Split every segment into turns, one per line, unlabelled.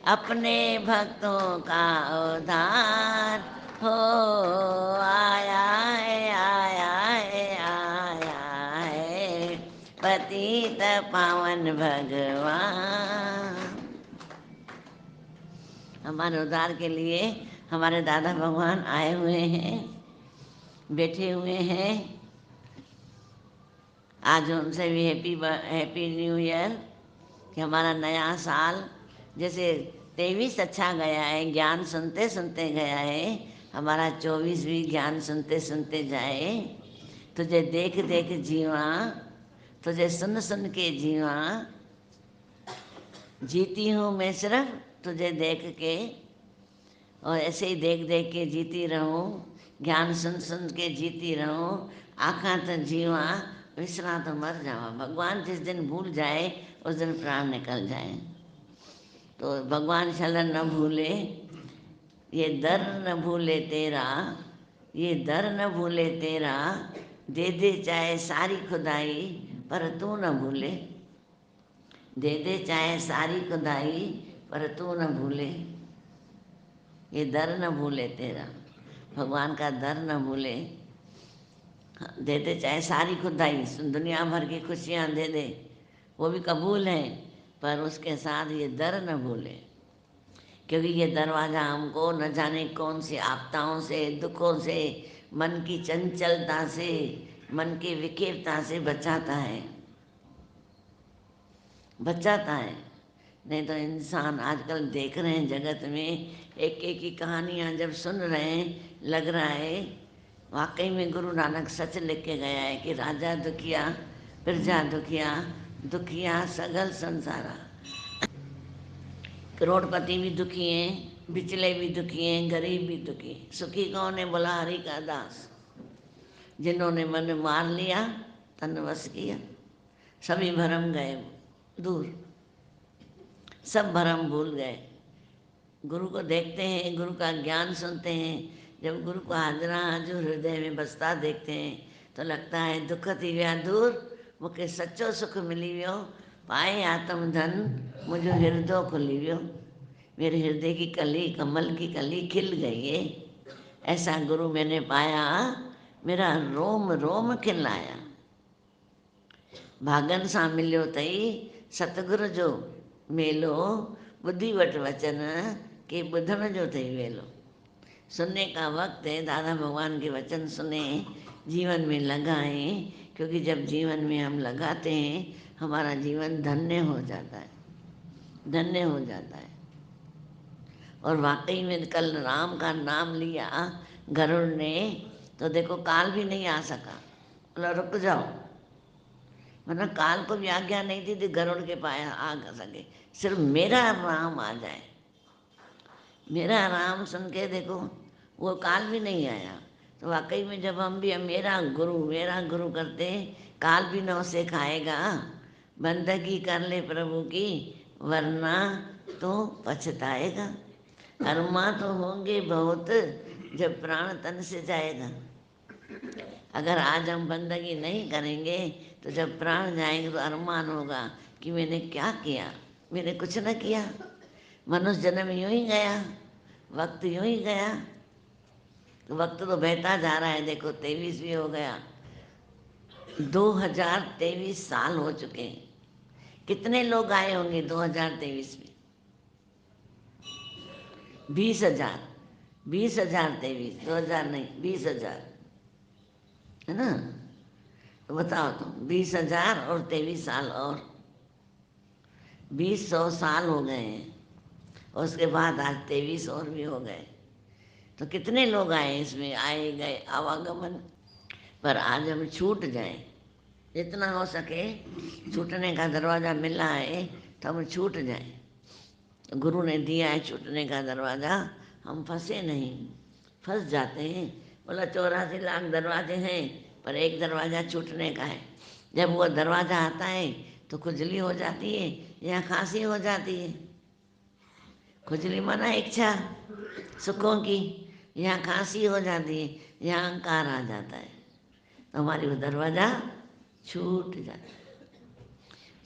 अपने भक्तों का उद्धार हो आया है, आया है, आया है पतित पावन भगवान। हमारे उद्धार के लिए हमारे दादा भगवान आए हुए हैं, बैठे हुए हैं। आज उनसे भी हैप्पी न्यू ईयर, कि हमारा नया साल जैसे 23 अच्छा गया है, ज्ञान सुनते सुनते गया है, हमारा 24 भी ज्ञान सुनते सुनते जाए। तुझे देख देख जीवा, तुझे सुन सुन के जीवा, जीती हूँ मैं सिर्फ तुझे देख के, और ऐसे ही देख देख के जीती रहूं, ज्ञान सुन सुन के जीती रहूं। आखा तो जीवा, विसरा तो मर जावा। भगवान जिस दिन भूल जाए उस दिन प्राण निकल जाए। तो भगवान शरण न भूले, ये दर न भूले तेरा, ये दर न भूले तेरा, दे दे चाहे सारी खुदाई पर तू न भूले, दे दे चाहे सारी खुदाई पर तू न भूले। ये दर न भूले तेरा, भगवान का दर न भूले। दे दे चाहे सारी खुदाई, दुनिया भर की खुशियाँ दे दे, वो भी कबूल है, पर उसके साथ ये दर न भूले। क्योंकि ये दरवाज़ा हमको न जाने कौन सी आपदाओं से, दुखों से, मन की चंचलता से, मन की विकेरता से बचाता है, बचाता है। नहीं तो इंसान आजकल देख रहे हैं जगत में, एक एक की कहानियाँ जब सुन रहे हैं, लग रहा है वाकई में गुरु नानक सच लिख के गया है कि राजा दुखिया प्रजा दुखिया, दुखिया सगल संसारा। करोड़पति भी दुखी हैं, बिचले भी दुखी हैं, गरीब भी दुखी। सुखी कौन है? बोला हरि का दास, जिन्होंने मन मार लिया तन वश किया, सभी भरम गए दूर, सब भरम भूल गए। गुरु को देखते हैं, गुरु का ज्ञान सुनते हैं, जब गुरु को हाजरा हाजुर हृदय में बसता देखते हैं तो लगता है दुख थी विया दूर, मूंखे सच्चो सुख मिली वियो, पाए आत्म धन मुझो हृदय खुली वियो। मेरे हृदय की कली, कमल की कली खिल गई है। ऐसा गुरु मैंने पाया, मेरा रोम रोम खिलाया। भागन सां मिलियो तई सतगुरु जो मेलो, बुद्धि वट वचन के ॿुधण जो अथई वेलो। सुनने का वक्त है, दादा भगवान के वचन सुने, जीवन में लगाएं, क्योंकि जब जीवन में हम लगाते हैं हमारा जीवन धन्य हो जाता है, धन्य हो जाता है। और वाकई में कल राम का नाम लिया गरुड़ ने, तो देखो काल भी नहीं आ सका, बोला रुक जाओ, मतलब काल को भी आज्ञा नहीं थी तो गरुड़ के पाया आ सके, सिर्फ मेरा राम आ जाए। मेरा राम सुन के देखो वो काल भी नहीं आया। तो वाकई में जब हम भी मेरा गुरु करते, काल भी न उसे खाएगा। बंदगी कर ले प्रभु की, वरना तो पछताएगा। अरमा तो होंगे बहुत जब प्राण तन से जाएगा। अगर आज हम बंदगी नहीं करेंगे तो जब प्राण जाएंगे तो अरमान होगा कि मैंने क्या किया, मैंने कुछ न किया। मनुष्य जन्म यूं ही गया, वक्त यूं ही गया। तो वक्त तो बहता जा रहा है, देखो 23 भी हो गया, 2023 साल हो चुके हैं। कितने लोग आए होंगे 2023 में? 20,000, 20,023, 2000 नहीं, 20,000, है ना? तो बताओ तुम, 20,000 और 23 साल, और 2,100 साल हो गए हैं। और उसके बाद आज 23 और भी हो गए। तो कितने लोग आए, इसमें आए गए आवागमन। पर आज हम छूट जाएं, जितना हो सके छूटने का दरवाज़ा मिला है तो हम छूट जाएं। गुरु ने दिया है छूटने का दरवाज़ा, हम फंसे नहीं, फंस जाते हैं। बोला 84 लाख दरवाजे हैं पर एक दरवाज़ा छूटने का है। जब वो दरवाज़ा आता है तो खुजली हो जाती है या खांसी हो जाती है। खुजली माना इच्छा सुखों की, यहाँ खांसी हो जाती है, यहाँ अहंकार आ जाता है, तो हमारी वो दरवाज़ा छूट जाता है।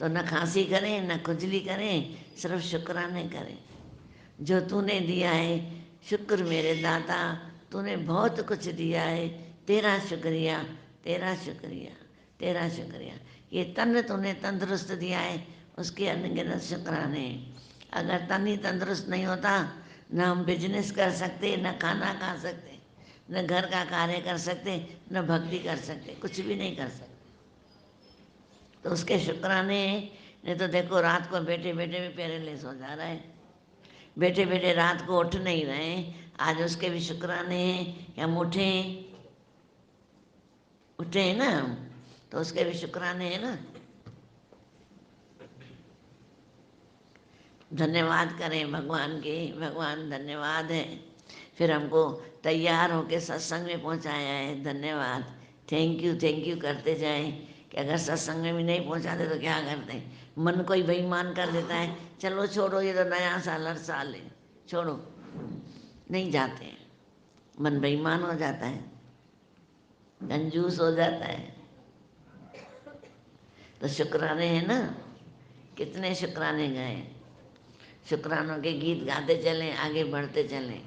तो न खांसी करें न खुजली करें, सिर्फ शुक्राने करें। जो तूने दिया है, शुक्र मेरे दाता, तूने बहुत कुछ दिया है, तेरा शुक्रिया, तेरा शुक्रिया, तेरा शुक्रिया। ये तन तूने तंदुरुस्त दिया है, उसके अनगिनत शुक्राने हैं। अगर तन ही तंदुरुस्त नहीं होता, न हम बिजनेस कर सकते, न खाना खा सकते, न घर का कार्य कर सकते, न भक्ति कर सकते, कुछ भी नहीं कर सकते। तो उसके शुक्राने हैं। नहीं तो देखो रात को बैठे बैठे भी पैरालिसिस हो जा रहा है, बैठे बैठे रात को उठ नहीं रहे। आज उसके भी शुक्राने हैं कि हम उठे, उठे हैं ना हम, तो उसके भी शुक्राने हैं ना। धन्यवाद करें भगवान के, भगवान धन्यवाद है। फिर हमको तैयार होके सत्संग में पहुंचाया है, धन्यवाद, थैंक यू करते जाएं। कि अगर सत्संग में भी नहीं पहुंचाते तो क्या करते हैं? मन कोई बेईमान कर देता है, चलो छोड़ो ये तो नया साल हर साल है, छोड़ो, नहीं जाते हैं। मन बेईमान हो जाता है, कंजूस हो जाता है। तो शुक्राने हैं ना, कितने शुक्राने गए। शुक्रानों के गीत गाते चलें, आगे बढ़ते चलें।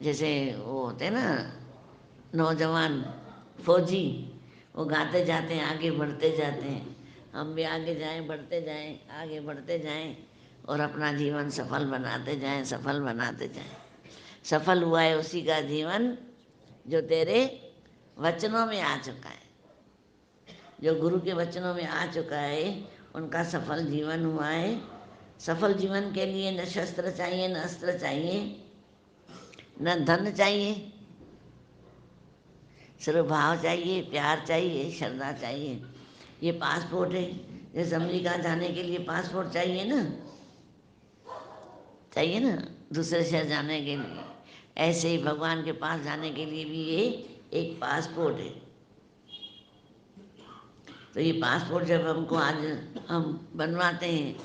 जैसे वो होते हैं ना नौजवान फौजी, वो गाते जाते हैं, आगे बढ़ते जाते हैं। हम भी आगे जाएं, बढ़ते जाएं, आगे बढ़ते जाएं और अपना जीवन सफल बनाते जाएं, सफल बनाते जाएं। सफल हुआ है उसी का जीवन जो तेरे वचनों में आ चुका है, जो गुरु के वचनों में आ चुका है, उनका सफल जीवन हुआ है। सफल जीवन के लिए न शस्त्र चाहिए, न अस्त्र चाहिए, न धन चाहिए, सिर्फ भाव चाहिए, प्यार चाहिए, श्रद्धा चाहिए। ये पासपोर्ट है, जैसे अमेरिका जाने के लिए पासपोर्ट चाहिए ना, चाहिए ना, दूसरे शहर जाने के लिए। ऐसे ही भगवान के पास जाने के लिए भी ये एक पासपोर्ट है। तो ये पासपोर्ट जब हमको आज हम बनवाते हैं,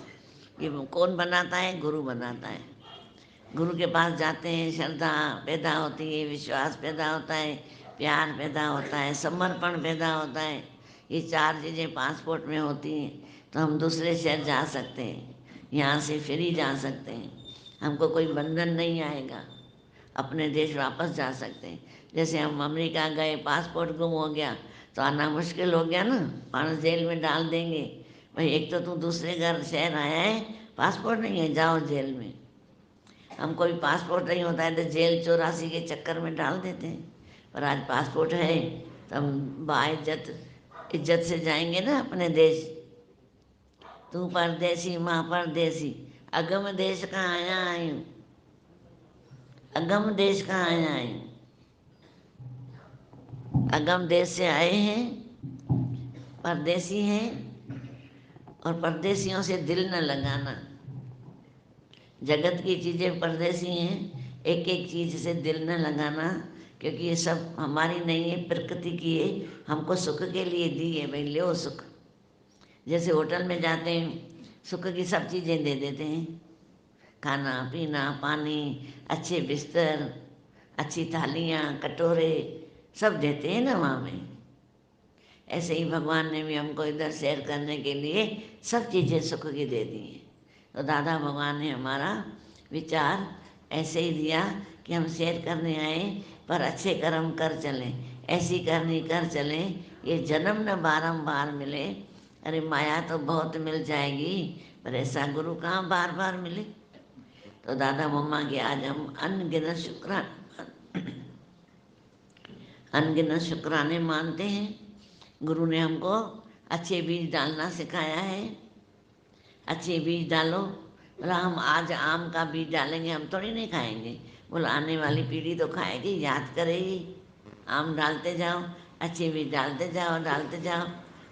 ये कौन बनाता है? गुरु बनाता है। गुरु के पास जाते हैं, श्रद्धा पैदा होती है, विश्वास पैदा होता है, प्यार पैदा होता है, समर्पण पैदा होता है। ये चार चीज़ें पासपोर्ट में होती हैं, तो हम दूसरे शहर जा सकते हैं, यहाँ से फ्री जा सकते हैं, हमको कोई बंधन नहीं आएगा, अपने देश वापस जा सकते हैं। जैसे हम अमेरिका गए, पासपोर्ट गुम हो गया तो आना मुश्किल हो गया ना, पानी जेल में डाल देंगे। भाई एक तो तू दूसरे घर शहर आया है, पासपोर्ट नहीं है, जाओ जेल में। हमको भी पासपोर्ट नहीं होता है तो जेल 84 के चक्कर में डाल देते हैं। पर आज पासपोर्ट है तो हम बाइज्जत इज्जत से जाएंगे ना अपने देश। तू परदेसी माँ परदेसी, अगम देश का आया आयूँ, अगम देश का आया आयूँ। अगम देश से आए हैं, परदेसी हैं, और परदेसियों से दिल न लगाना। जगत की चीज़ें परदेसी हैं, एक एक चीज़ से दिल न लगाना, क्योंकि ये सब हमारी नहीं है, प्रकृति की है, हमको सुख के लिए दी है। भाई लो सुख। जैसे होटल में जाते हैं, सुख की सब चीज़ें दे देते हैं, खाना पीना पानी, अच्छे बिस्तर, अच्छी थालियाँ कटोरे, सब देते हैं ना वहाँ में। ऐसे ही भगवान ने भी हमको इधर सैर करने के लिए सब चीज़ें सुख की दे दी हैं। तो दादा भगवान ने हमारा विचार ऐसे ही दिया कि हम सैर करने आए, पर अच्छे कर्म कर चलें, ऐसी करनी कर चलें, ये जन्म न बारंबार मिले। अरे माया तो बहुत मिल जाएगी, पर ऐसा गुरु कहाँ बार बार मिले। तो दादा मम्मा के आज हम अनगिनत शुक्राने मानते हैं। गुरु ने हमको अच्छे बीज डालना सिखाया है। अच्छे बीज डालो। बोला हम आज आम का बीज डालेंगे, हम थोड़ी नहीं खाएंगे। बोला आने वाली पीढ़ी तो खाएगी, याद करेगी। आम डालते जाओ, अच्छे बीज डालते जाओ, डालते जाओ।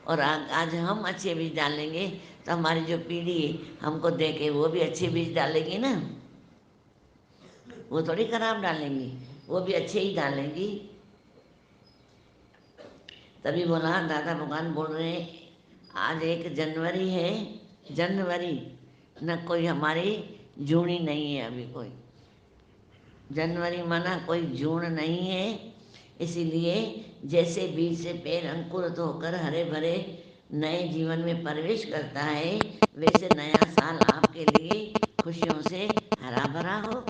और आज हम अच्छे बीज डालेंगे तो हमारी जो पीढ़ी हमको देखे वो भी अच्छे बीज डालेगी ना, वो थोड़ी खराब डालेंगी, वो भी अच्छे ही डालेंगी। तभी बोला दादा भगवान बोल रहे हैं, आज 1 जनवरी है, जनवरी न कोई हमारी जूनी नहीं है अभी कोई। जनवरी माना कोई जून नहीं है। इसीलिए जैसे बीज से पेड़ अंकुरित होकर हरे भरे नए जीवन में प्रवेश करता है, वैसे नया साल आपके लिए खुशियों से हरा भरा हो,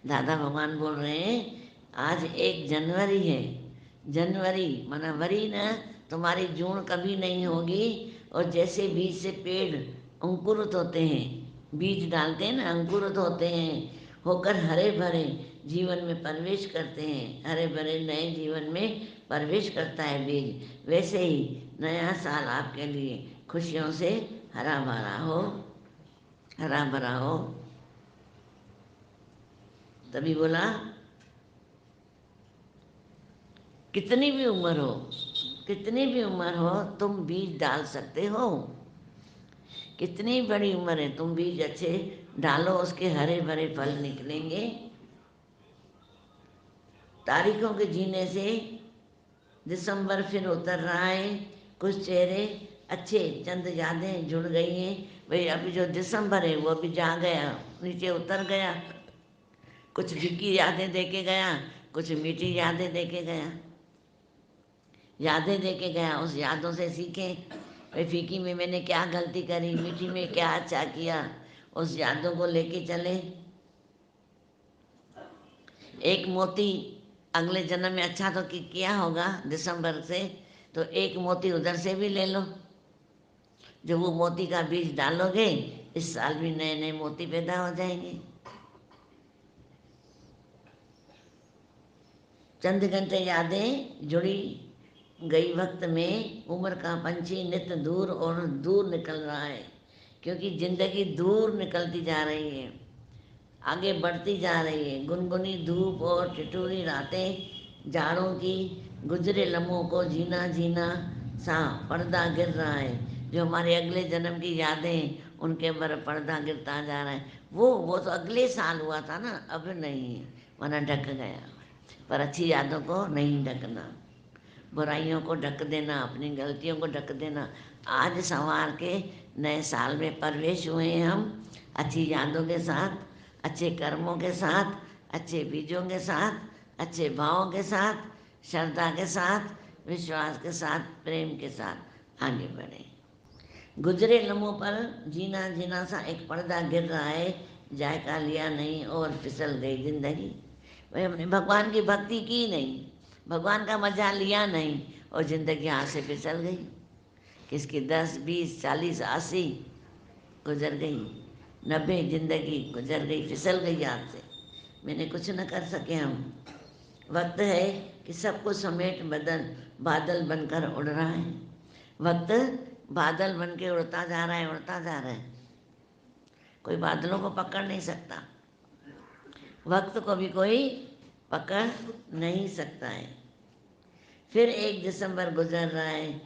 दादा भगवान बोल रहे हैं आज 1 जनवरी है। जनवरी माना वरी न, तुम्हारी जून कभी नहीं होगी। और जैसे बीज से पेड़ अंकुरित होते हैं, बीज डालते हैं ना, अंकुरित होते हैं, होकर हरे भरे जीवन में प्रवेश करते हैं, हरे भरे नए जीवन में प्रवेश करता है बीज, वैसे ही नया साल आपके लिए खुशियों से हरा भरा हो, हरा भरा हो। तभी बोला कितनी भी उम्र हो, कितनी भी उम्र हो तुम बीज डाल सकते हो। कितनी बड़ी उम्र है, तुम बीज अच्छे डालो, उसके हरे भरे फल निकलेंगे। तारीखों के जीने से दिसंबर फिर उतर रहा है, कुछ चेहरे अच्छे चंद यादें जुड़ गई हैं। भाई अभी जो दिसंबर है वो अभी जा गया, नीचे उतर गया, कुछ फीकी यादें दे के गया, कुछ मीठी यादें दे के गया। यादें दे के गया, उस यादों से सीखें। भाई फीकी में मैंने क्या गलती करी, मीठी में क्या अच्छा किया, उस यादों को लेके चले। एक मोती अगले जन्म में अच्छा तो किया होगा दिसंबर से, तो एक मोती उधर से भी ले लो। जब वो मोती का बीज डालोगे, इस साल भी नए नए मोती पैदा हो जाएंगे। चंद घंटे यादें जुड़ी गई वक्त में, उम्र का पंछी नित दूर और दूर निकल रहा है, क्योंकि जिंदगी दूर निकलती जा रही है, आगे बढ़ती जा रही है। गुनगुनी धूप और ठिठुरी रातें, जाड़ों की गुजरे लम्हों को जीना जीना सा पर्दा गिर रहा है। जो हमारे अगले जन्म की यादें, उनके ऊपर पर्दा गिरता जा रहा है। वो तो अगले साल हुआ था ना, अब नहीं है, वरना ढक गया। पर अच्छी यादों को नहीं ढकना, बुराइयों को ढक देना, अपनी गलतियों को ढक देना। आज संवार के नए साल में प्रवेश हुए हैं हम, अच्छी यादों के साथ, अच्छे कर्मों के साथ, अच्छे बीजों के साथ, अच्छे भावों के साथ, श्रद्धा के साथ, विश्वास के साथ, प्रेम के साथ आगे बढ़े। गुजरे लम्हों पर जीना जीना सा एक पर्दा गिर रहा है, जायका लिया नहीं और फिसल गई जिंदगी। भाई हमने भगवान की भक्ति की नहीं, भगवान का मजा लिया नहीं, और ज़िंदगी हाथ से फिसल गई। किसकी 10, 20, 40, 80 गुजर गई, 90 जिंदगी गुजर गई, फिसल गई हाथ से। मैंने कुछ न कर सके हम। वक्त है कि सबको समेट बादल बनकर उड़ रहा है। वक्त बादल बन के उड़ता जा रहा है, उड़ता जा रहा है। कोई बादलों को पकड़ नहीं सकता, वक्त को भी कोई पकड़ नहीं सकता है। फिर 1 दिसंबर गुजर रहा है,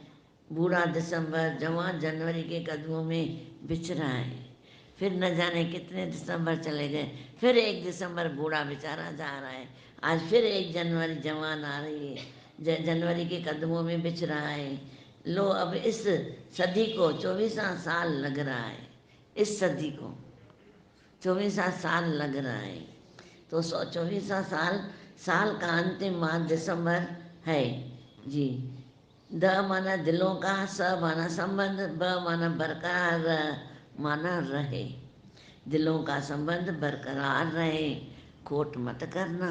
बूढ़ा दिसंबर जवान जनवरी के कदमों में बिछ रहा है। फिर न जाने कितने दिसंबर चले गए, फिर 1 दिसंबर बूढ़ा बेचारा जा रहा है। आज फिर 1 जनवरी जवान आ रही है, जनवरी के कदमों में बिछ रहा है। लो अब इस सदी को 24वां साल लग रहा है, इस सदी को 24वां साल लग रहा है। तो 24वां साल, साल का अंतिम माह दिसंबर है जी। द माना दिलों का, स माना संबंध, ब माना बरकरार, र माना रहे। दिलों का संबंध बरकरार रहे, खोट मत करना।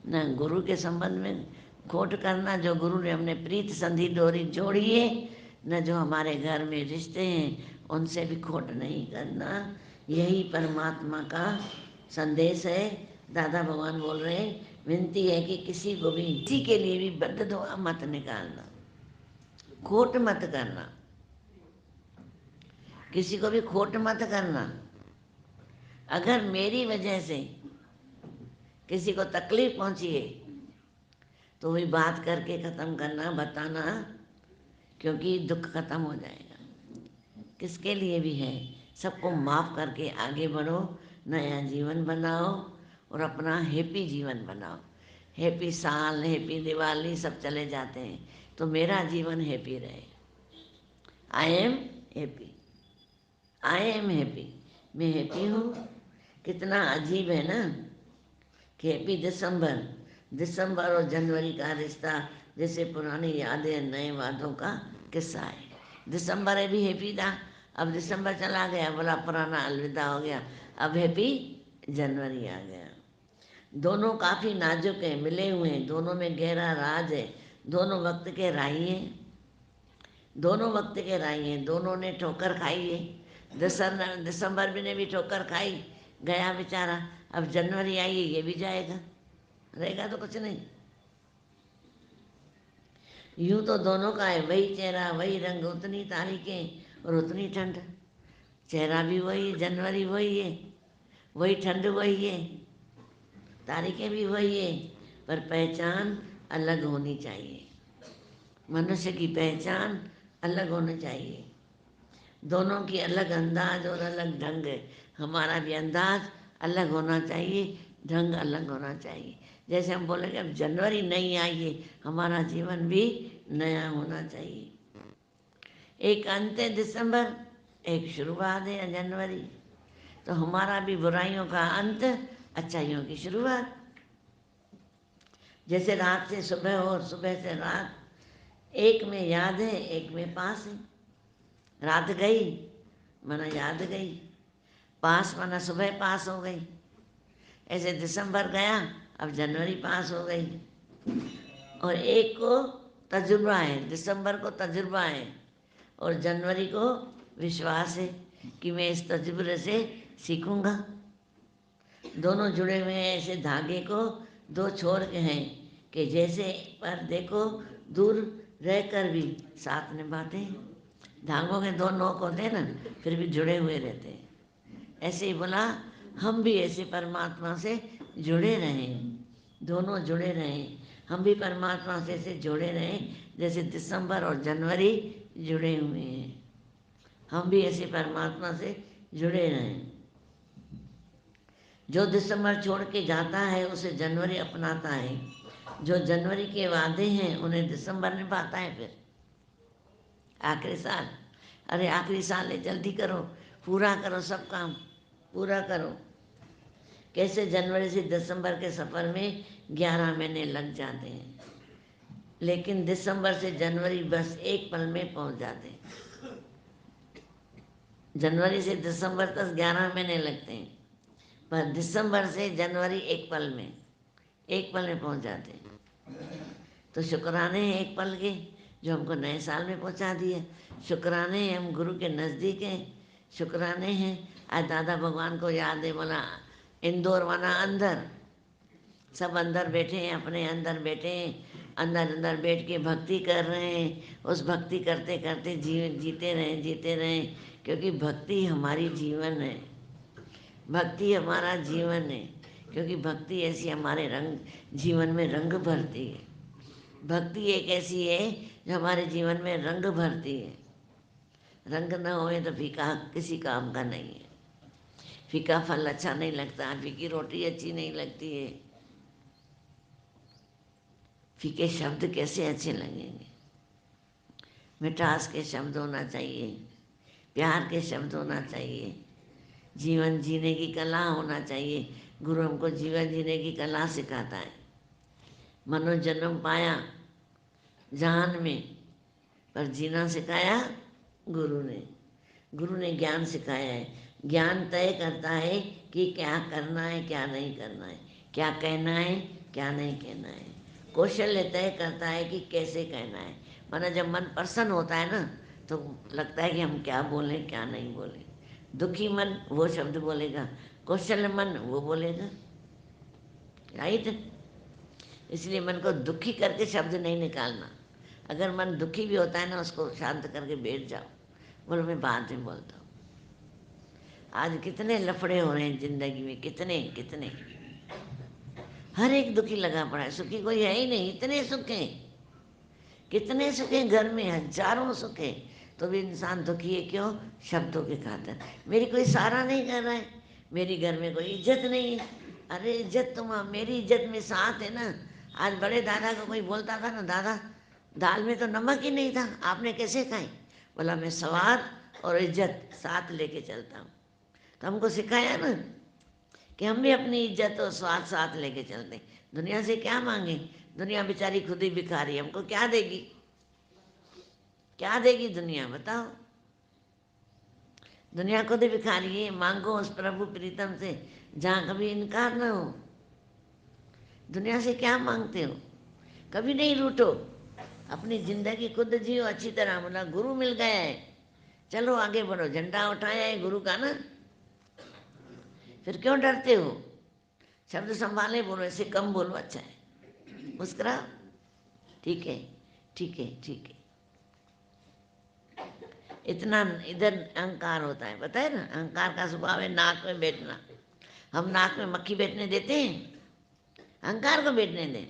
न गुरु के संबंध में खोट करना, जो गुरु ने हमने प्रीत संधि डोरी जोड़ी है, न जो हमारे घर में रिश्ते हैं उनसे भी खोट नहीं करना। यही परमात्मा का संदेश है। दादा भगवान बोल रहे हैं, विनती है कि किसी को भी, किसी के लिए भी बद्ध दुआ मत निकालना, खोट मत करना, किसी को भी खोट मत करना। अगर मेरी वजह से किसी को तकलीफ पहुंची है तो वही बात करके ख़त्म करना, बताना, क्योंकि दुख खत्म हो जाएगा। किसके लिए भी है, सबको माफ़ करके आगे बढ़ो, नया जीवन बनाओ और अपना हैप्पी जीवन बनाओ। हैप्पी साल, हैप्पी दिवाली सब चले जाते हैं, तो मेरा जीवन हैप्पी रहे। I am happy, I am happy, मैं हैप्पी हूँ। कितना अजीब है ना कि हैप्पी दिसंबर, दिसंबर और जनवरी का रिश्ता जैसे पुरानी यादें नए वादों का किस्सा है। दिसंबर है भी हैप्पी था, अब दिसंबर चला गया, बोला पुराना अलविदा हो गया, अब हैप्पी जनवरी आ गया। दोनों काफ़ी नाजुक हैं, मिले हुए हैं, दोनों में गहरा राज है। दोनों वक्त के राही हैं, दोनों वक्त के राही हैं। दोनों ने ठोकर खाई है। दिसंबर में ने भी ठोकर खाई, गया बेचारा। अब जनवरी आई है, ये भी जाएगा, रहेगा तो कुछ नहीं। यूं तो दोनों का है वही चेहरा, वही रंग, उतनी तारीखें और उतनी ठंड। चेहरा भी वही, जनवरी वही है, वही ठंड वही है, तारीखें भी वही है, पर पहचान अलग होनी चाहिए। मनुष्य की पहचान अलग होनी चाहिए। दोनों की अलग अंदाज और अलग ढंग है। हमारा भी अंदाज अलग होना चाहिए, ढंग अलग होना चाहिए। जैसे हम बोलेंगे अब जनवरी नई आई है, हमारा जीवन भी नया होना चाहिए। एक अंत है दिसंबर, एक शुरुआत है जनवरी। तो हमारा भी बुराइयों का अंत, अच्छाइयों की शुरुआत। जैसे रात से सुबह और सुबह से रात, एक में याद है, एक में पास है। रात गई माना याद गई, पास माना सुबह पास हो गई। ऐसे दिसंबर गया, अब जनवरी पास हो गई। और एक को तजुर्बा है, दिसंबर को तजुर्बा है, और जनवरी को विश्वास है कि मैं इस तजुर्बे से सीखूंगा। दोनों जुड़े हुए हैं ऐसे धागे को दो छोर के हैं कि जैसे पर देखो दूर रहकर भी साथ निभाते हैं। धागों के दो नोक होते हैं ना, फिर भी जुड़े हुए रहते हैं। ऐसे ही बोला, हम भी ऐसे परमात्मा से जुड़े रहें, दोनों जुड़े रहें। हम भी परमात्मा से ऐसे जुड़े रहें जैसे दिसंबर और जनवरी जुड़े हुए हैं। हम भी ऐसे परमात्मा से जुड़े रहें। जो दिसंबर छोड़ के जाता है उसे जनवरी अपनाता है। जो जनवरी के वादे हैं उन्हें दिसंबर निभाता है। फिर आखिरी साल, अरे आखिरी साल है, जल्दी करो, पूरा करो, सब काम पूरा करो। कैसे जनवरी से दिसंबर के सफ़र में 11 महीने लग जाते हैं, लेकिन दिसंबर से जनवरी बस एक पल में पहुंच जाते हैं। जनवरी से दिसंबर तक 11 महीने लगते हैं, पर दिसंबर से जनवरी एक पल में पहुंच जाते हैं। तो शुक्राने हैं एक पल के जो हमको नए साल में पहुंचा दिए। शुक्राने हैं हम गुरु के नज़दीक हैं। शुक्राने हैं आज दादा भगवान को याद है। बोला इंदौर माना अंदर, सब अंदर बैठे हैं, अपने अंदर बैठे हैं, अंदर अंदर बैठ के भक्ति कर रहे हैं। उस भक्ति करते करते जीवन जीते रहें, क्योंकि भक्ति हमारी जीवन है, भक्ति हमारा जीवन है। क्योंकि भक्ति ऐसी हमारे जीवन में रंग भरती है। भक्ति एक ऐसी है जो हमारे जीवन में रंग भरती है। रंग न होए तो फीका किसी काम का नहीं है। फीका फल अच्छा नहीं लगता, फीकी रोटी अच्छी नहीं लगती है, फीके शब्द कैसे अच्छे लगेंगे। मिठास के शब्द होना चाहिए, प्यार के शब्द होना चाहिए, जीवन जीने की कला होना चाहिए। गुरु हमको जीवन जीने की कला सिखाता है। मनो जन्म पाया जहान में, पर जीना सिखाया गुरु ने। गुरु ने ज्ञान सिखाया है। ज्ञान तय करता है कि क्या करना है, क्या नहीं करना है, क्या कहना है, क्या नहीं कहना है। कौशल्य तय करता है कि कैसे कहना है। माना जब मन प्रसन्न होता है ना, तो लगता है कि हम क्या बोलें, क्या नहीं बोलें। दुखी मन वो शब्द बोलेगा, कौशल्य मन वो बोलेगा, राइट। इसलिए मन को दुखी करके शब्द नहीं निकालना। अगर मन दुखी भी होता है ना, उसको शांत करके बैठ जाओ, बोलो मैं बाद में बोलता हूँ। आज कितने लफड़े हो रहे हैं जिंदगी में, कितने कितने, हर एक दुखी लगा पड़ा है, सुखी कोई है ही नहीं। इतने सुख हैं, कितने सुख हैं घर में, हजारों सुख हैं, तो भी इंसान दुखी है। क्यों? शब्दों के खातिर। मेरी कोई सहारा नहीं कर रहा है, मेरी घर में कोई इज्जत नहीं है। अरे इज्जत तुम, मेरी इज्जत में साथ है ना। आज बड़े दादा को कोई बोलता था ना, दादा दाल में तो नमक ही नहीं था, आपने कैसे खाई? बोला मैं स्वाद और इज्जत साथ लेके चलता हूँ। तो हमको सिखाया ना कि हम भी अपनी इज्जत और स्वाद साथ लेके चलते हैं। दुनिया से क्या मांगे? दुनिया बेचारी खुद ही भिखारी, हमको क्या देगी? क्या देगी दुनिया, बताओ? दुनिया को तो भिखारी है, मांगो उस प्रभु प्रीतम से जहाँ कभी इनकार न हो। दुनिया से क्या मांगते हो? कभी नहीं रूठो, अपनी जिंदगी खुद जियो अच्छी तरह। बोला गुरु मिल गया है, चलो आगे बढ़ो, झंडा उठाया है गुरु का ना, फिर क्यों डरते हो? शब्द संभाले बोलो, ऐसे कम बोलो, अच्छा है, मुस्कुरा, ठीक है, ठीक है, ठीक है। इतना इधर अहंकार होता है, पता है ना, अहंकार का स्वभाव है नाक में बैठना। हम नाक में मक्खी बैठने देते हैं? अहंकार को बैठने दें,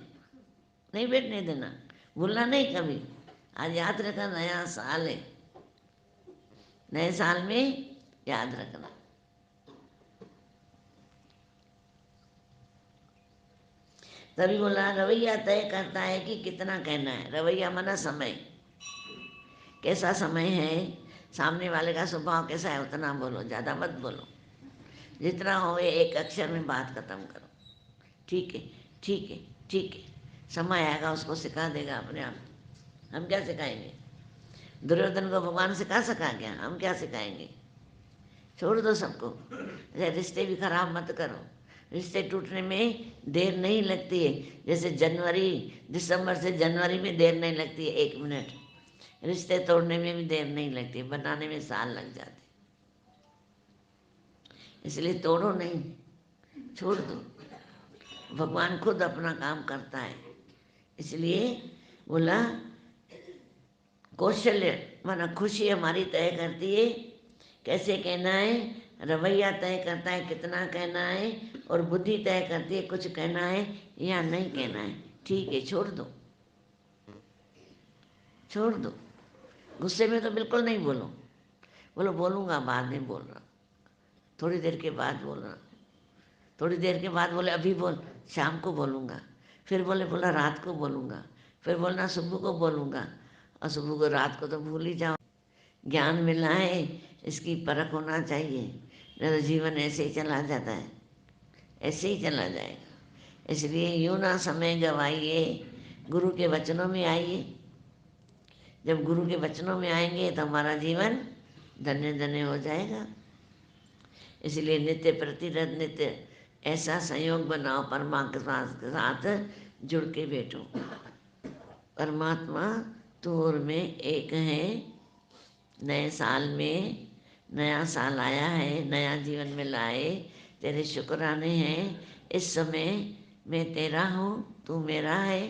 नहीं बैठने देना, भूलना नहीं कभी। आज याद रखना, नया साल है, नए साल में याद रखना। तभी बोला रवैया तय करता है कि कितना कहना है। रवैया माना समय, कैसा समय है, सामने वाले का स्वभाव कैसा है, उतना बोलो, ज़्यादा मत बोलो। जितना हो एक अक्षर में बात खत्म करो। ठीक है, ठीक है, ठीक है, समय आएगा उसको सिखा देगा अपने आप। हम क्या सिखाएंगे? दुर्योधन को भगवान सिखा सका क्या? हम क्या सिखाएंगे? छोड़ दो सबको। रिश्ते भी खराब मत करो। रिश्ते टूटने में देर नहीं लगती है, जैसे दिसंबर से जनवरी में देर नहीं लगती है 1 मिनट। रिश्ते तोड़ने में भी देर नहीं लगती, बनाने में साल लग जाते। इसलिए तोड़ो नहीं, छोड़ दो। भगवान खुद अपना काम करता है। इसलिए बोला कौशल्य माना खुशी हमारी तय करती है कैसे कहना है, रवैया तय करता है कितना कहना है, और बुद्धि तय करती है कुछ कहना है या नहीं कहना है। ठीक है, छोड़ दो, छोड़ दो। गुस्से में तो बिल्कुल नहीं बोलो। बोलो बोलूँगा, बाद में बोल रहा, थोड़ी देर के बाद बोल रहा। थोड़ी देर के बाद बोले अभी बोल, शाम को बोलूँगा। फिर बोला रात को बोलूँगा। फिर बोलना सुबह को बोलूँगा, और सुबह को रात को तो भूल ही जाओ। ज्ञान मिला है, इसकी परख होना चाहिए, नहीं तो जीवन ऐसे ही चला जाता है, ऐसे ही चला जाएगा। इसलिए यूँ ना समय गवाइए, गुरु के वचनों में आइए। जब गुरु के वचनों में आएंगे तो हमारा जीवन धन्य धन्य हो जाएगा। इसलिए नित्य प्रतिरत नित्य ऐसा संयोग बनाओ, परमात्मा के साथ जुड़ के बैठो। परमात्मा तू और मैं एक है। नए साल में, नया साल आया है, नया जीवन में लाए, तेरे शुक्राने हैं। इस समय मैं तेरा हूँ, तू मेरा है।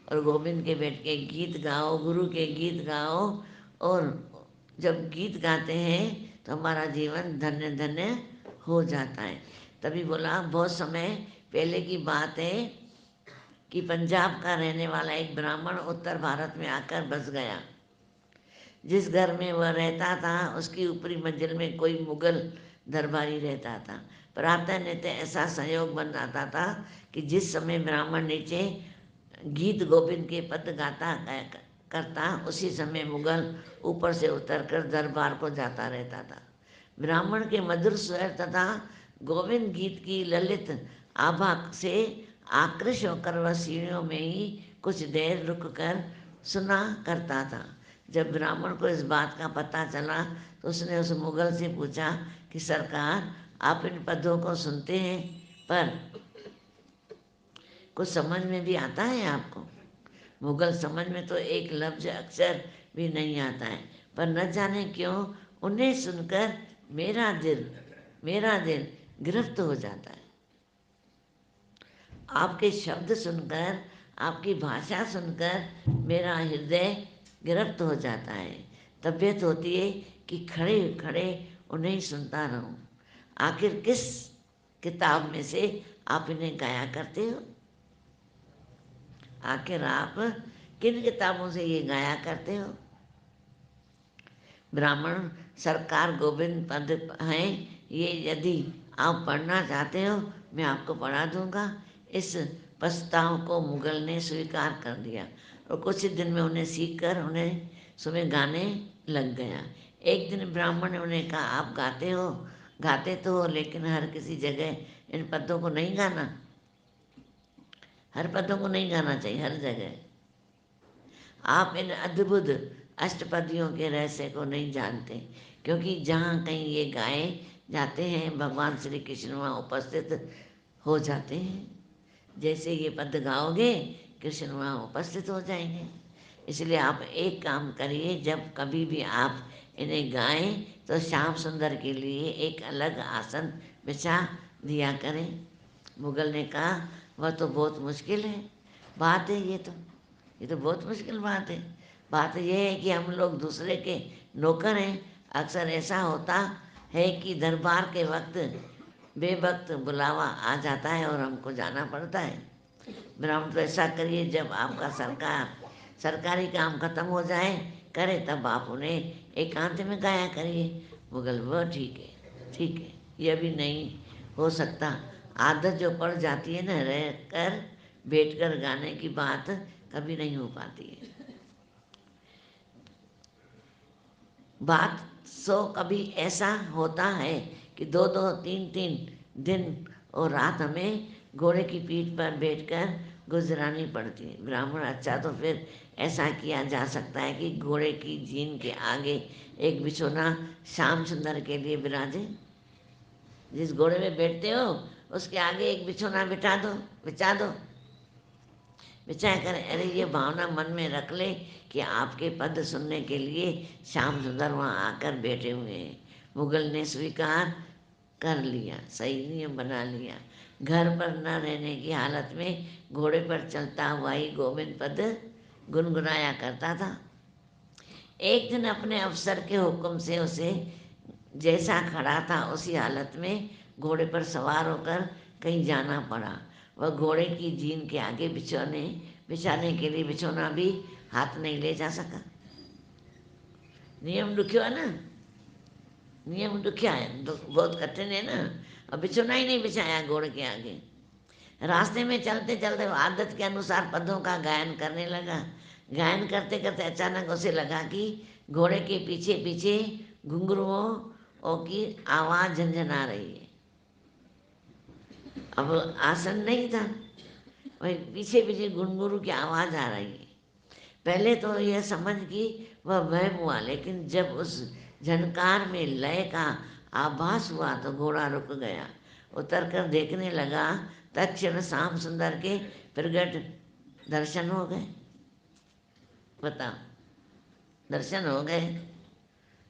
और गोविंद के बैठ के गीत गाओ, गुरु के गीत गाओ। और जब गीत गाते हैं तो हमारा जीवन धन्य धन्य हो जाता है। तभी बोला बहुत समय पहले की बात है कि पंजाब का रहने वाला एक ब्राह्मण उत्तर भारत में आकर बस गया। जिस घर में वह रहता था उसकी ऊपरी मंजिल में कोई मुगल दरबारी रहता था। प्रातः नित्य ऐसा संयोग बन जाता था कि जिस समय ब्राह्मण नीचे गीत गोविंद के पद गाता करता, उसी समय मुगल ऊपर से उतरकर दरबार को जाता रहता था। ब्राह्मण के मधुर स्वर तथा गोविंद गीत की ललित आभा से आकृष्ट होकर वह सीढ़ियों में ही कुछ देर रुककर सुना करता था। जब ब्राह्मण को इस बात का पता चला तो उसने उस मुगल से पूछा कि सरकार, आप इन पदों को सुनते हैं, पर कुछ समझ में भी आता है आपको? मुगल समझ में तो एक लफ्ज अक्षर भी नहीं आता है, पर न जाने क्यों उन्हें सुनकर मेरा दिल गिरफ्त हो जाता है। आपके शब्द सुनकर, आपकी भाषा सुनकर मेरा हृदय गिरफ्त हो जाता है। तबीयत होती है कि खड़े खड़े उन्हें ही सुनता रहूं। आखिर किस किताब में से आप इन्हें गाया करते हो? आखिर आप किन किताबों से ये गाया करते हो? ब्राह्मण, सरकार गोविंद पद हैं, ये यदि आप पढ़ना चाहते हो मैं आपको पढ़ा दूंगा। इस प्रस्ताव को मुगल ने स्वीकार कर दिया और कुछ ही दिन में उन्हें सीखकर उन्हें सुबह गाने लग गया। एक दिन ब्राह्मण ने उन्हें कहा, आप गाते तो हो, लेकिन हर किसी जगह इन पदों को नहीं गाना। हर पदों को नहीं गाना चाहिए हर जगह। आप इन अद्भुत अष्टपदियों के रहस्य को नहीं जानते क्योंकि जहाँ कहीं ये गाए जाते हैं भगवान श्री कृष्ण वहाँ उपस्थित हो जाते हैं। जैसे ये पद गाओगे कृष्ण वहाँ उपस्थित हो जाएंगे। इसलिए आप एक काम करिए, जब कभी भी आप इन्हें गाएं तो श्याम सुंदर के लिए एक अलग आसन बिछा दिया करें। मुगल ने कहा वह तो बहुत मुश्किल है बात है, ये तो बहुत मुश्किल बात है। बात यह है कि हम लोग दूसरे के नौकर हैं। अक्सर ऐसा होता है कि दरबार के वक्त बेवक्त बुलावा आ जाता है और हमको जाना पड़ता है। ब्राह्मण तो ऐसा करिए, जब आपका सरकारी काम खत्म हो जाए करे तब आप उन्हें एकांत में गाया करिए। मुगल वो ठीक है, यह भी नहीं हो सकता। आदत जो पड़ जाती है ना, रह कर बैठ कर गाने की बात कभी नहीं हो पाती है। बात सो कभी ऐसा होता है कि 2-2, 3-3 दिन और रात हमें घोड़े की पीठ पर बैठकर गुजरानी पड़ती है। ब्राह्मण अच्छा, तो फिर ऐसा किया जा सकता है कि घोड़े की जीन के आगे एक बिछोना श्याम सुंदर के लिए विराजे। जिस घोड़े में बैठते हो उसके आगे एक बिछोना बिछा दो। विचार करें, अरे ये भावना मन में रख ले कि आपके पद सुनने के लिए श्याम सुंदर वहाँ आकर बैठे हुए हैं। मुगल ने स्वीकार कर लिया, सही नियम बना लिया। घर पर न रहने की हालत में घोड़े पर चलता हुआ ही गोविंद पद गुनगुनाया करता था। एक दिन अपने अफसर के हुक्म से उसे जैसा खड़ा था उसी हालत में घोड़े पर सवार होकर कहीं जाना पड़ा। वह घोड़े की जीन के आगे बिछाने के लिए बिछौना भी हाथ नहीं ले जा सका। नियम दुखियो है ना, नियम दुखिया है, बहुत कठिन है ना। अब बिछौना ही नहीं बिछाया घोड़े के आगे। रास्ते में चलते चलते वो आदत के अनुसार पदों का गायन करने लगा। गायन करते करते अचानक उसे लगा कि घोड़े के पीछे पीछे घुंघरुओं की आवाज़ झंझना रही है। अब आसन नहीं था, वही पीछे पीछे घुंघरू की आवाज़ आ रही है। पहले तो यह समझ कि वह वहम हुआ, लेकिन जब उस झनकार में लय का आभास हुआ तो घोड़ा रुक गया। उतर कर देखने लगा, तत्क्षण श्याम सुंदर के प्रगट दर्शन हो गए। बताओ, दर्शन हो गए।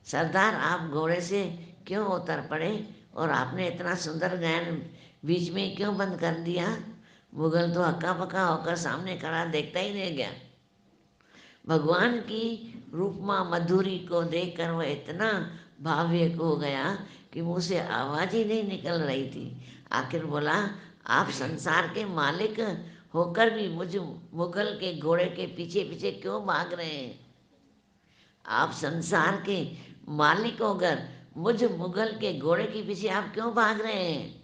सरदार, आप घोड़े से क्यों उतर पड़े और आपने इतना सुंदर गायन बीच में क्यों बंद कर दिया? मुगल तो हक्का बक्का होकर सामने खड़ा देखता ही रह गया। भगवान की रूपमा मधुरी को देखकर वह इतना भावुक हो गया कि मुँह से आवाज़ ही नहीं निकल रही थी। आखिर बोला, आप संसार के मालिक होकर भी मुझ मुगल के घोड़े के पीछे पीछे क्यों भाग रहे हैं? आप संसार के मालिक होकर मुझ मुगल के घोड़े के पीछे आप क्यों भाग रहे हैं?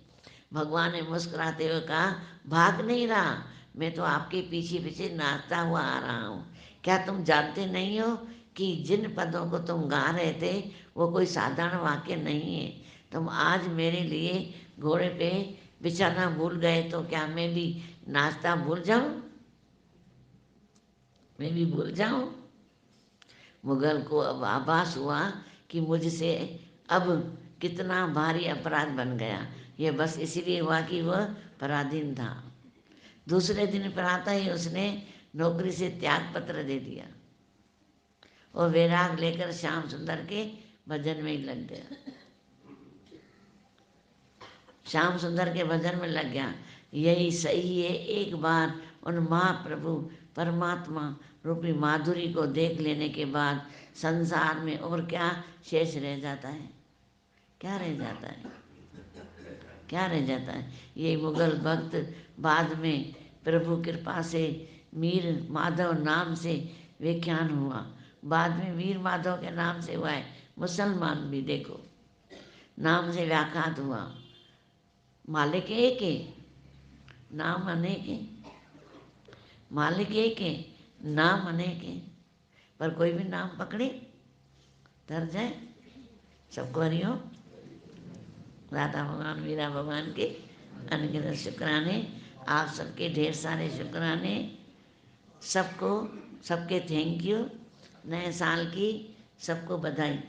भगवान ने मुस्कुराते हुए कहा, भाग नहीं रहा, मैं तो आपके पीछे पीछे नाचता हुआ आ रहा हूँ। क्या तुम जानते नहीं हो कि जिन पदों को तुम गा रहे थे वो कोई साधारण वाक्य नहीं है। तुम आज मेरे लिए घोड़े पे बिछाना भूल गए तो क्या मैं भी नाचता भूल जाऊं? मैं भी भूल जाऊं? मुगल को अब आभास हुआ कि मुझसे अब कितना भारी अपराध बन गया। यह बस इसलिए हुआ कि वह पराधीन था। दूसरे दिन प्रातः ही उसने नौकरी से त्याग पत्र दे दिया और वैराग लेकर श्याम सुंदर के भजन में ही लग गया। श्याम सुंदर के भजन में लग गया। यही सही है। एक बार उन महाप्रभु परमात्मा रूपी माधुरी को देख लेने के बाद संसार में और क्या शेष रह जाता है? क्या रह जाता है? क्या रह जाता है? ये मुगल भक्त बाद में प्रभु कृपा से मीर माधव नाम से व्याख्यान हुआ। बाद में वीर माधव के नाम से हुआ है। मुसलमान भी देखो नाम से व्याख्यात हुआ। मालिक एक है, नाम अनेक है। मालिक एक है, नाम अनेक है, पर कोई भी नाम पकड़े धर जाए। सबको हरिओम। राधा भगवान मीरा भगवान के अनगिनत शुक्राने, आप सबके ढेर सारे शुक्राने। सबको सबके थैंक यू। नए साल की सबको बधाई।